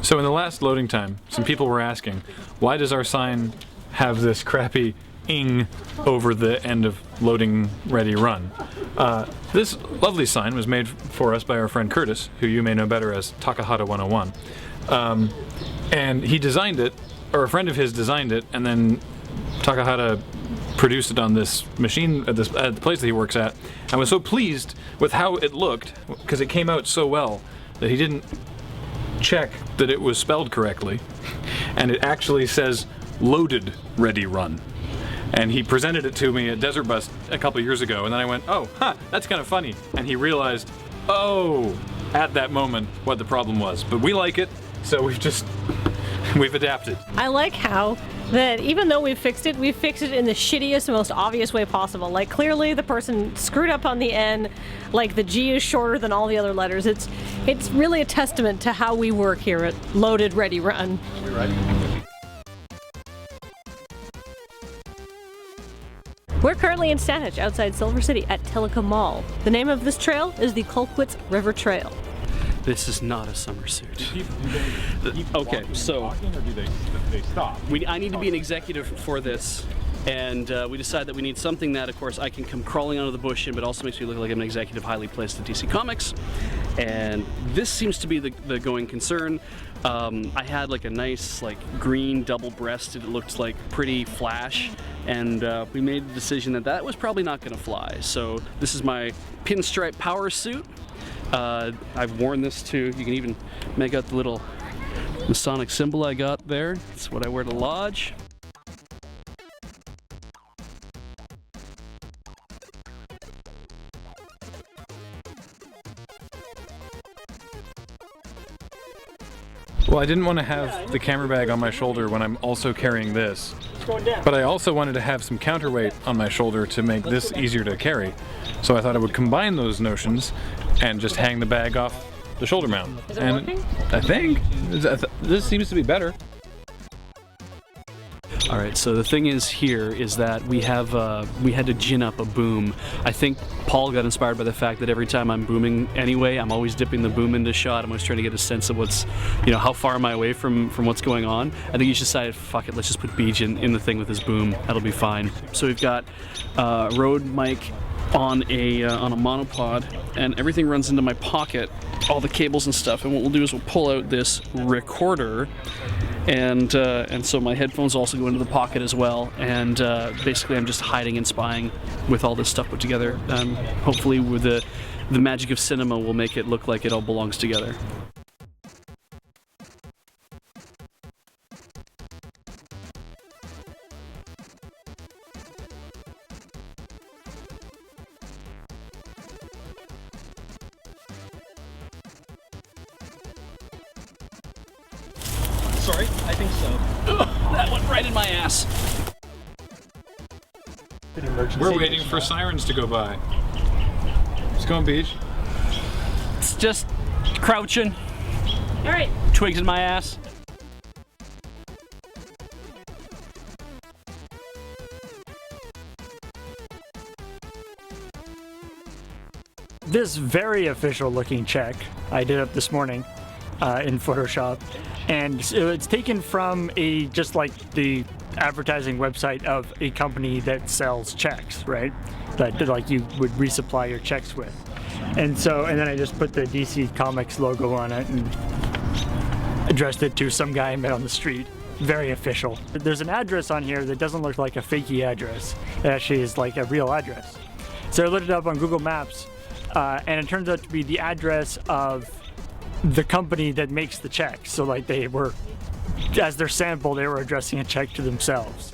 So in the last loading time, some people were asking, why does our sign have this crappy ing over the end of Loading Ready Run? This lovely sign was made for us by our friend Curtis, who you may know better as Takahata 101. And he designed it, or a friend of his designed it, and then Takahata produced it on this machine at the place that he works at, and was so pleased with how it looked, because it came out so well, that he didn't check that it was spelled correctly, and it actually says Loaded Ready Run. And he presented it to me at Desert Bus a couple years ago, and then I went, oh, that's kind of funny. And he realized, oh, at that moment, what the problem was. But we like it, so we've adapted. I like how that even though we've fixed it in the shittiest, most obvious way possible. Like, clearly the person screwed up on the N, like the G is shorter than all the other letters. It's really a testament to how we work here at Loaded Ready Run. Are we ready? We're currently in Saanich, outside Silver City at Telecom Mall. The name of this trail is the Colquitt's River Trail. This is not a summer suit. Okay, so or do they stop? I need to be an executive for this, and we decided that we need something that, of course, I can come crawling out of the bush in, but also makes me look like I'm an executive highly placed at DC Comics. And this seems to be the going concern. I had like a nice like green double-breasted, it looked like pretty flash, and we made the decision that was probably not going to fly. So this is my pinstripe power suit. I've worn this too. You can even make out the little Masonic symbol I got there. It's what I wear to lodge. Well, I didn't want to have the camera bag on my shoulder when I'm also carrying this, but I also wanted to have some counterweight on my shoulder to make this easier to carry. So I thought I would combine those notions and just hang the bag off the shoulder mount. Is it working? I think this seems to be better. All right, so the thing is here is that we had to gin up a boom. I think Paul got inspired by the fact that every time I'm booming anyway, I'm always dipping the boom into shot. I'm always trying to get a sense of what's, how far am I away from what's going on. I think he just decided, fuck it, let's just put Beej in the thing with his boom. That'll be fine. So we've got Rode mic on a monopod, and everything runs into my pocket, all the cables and stuff. And what we'll do is we'll pull out this recorder. And so my headphones also go into the pocket as well, and basically I'm just hiding and spying with all this stuff put together. Hopefully with the magic of cinema will make it look like it all belongs together. sorry, I think so. Ugh, that went right in my ass. We're waiting for sirens to go by. It's going, Beej. It's just crouching. All right. Twigs in my ass. This very official looking check I did up this morning in Photoshop, and it's taken from just like the advertising website of a company that sells checks, right? That like you would resupply your checks with. And then I just put the DC Comics logo on it and addressed it to some guy I met on the street. Very official. There's an address on here that doesn't look like a fakey address. It actually is like a real address. So I looked it up on Google Maps, and it turns out to be the address of the company that makes the check. So like they were, as their sample, they were addressing a check to themselves.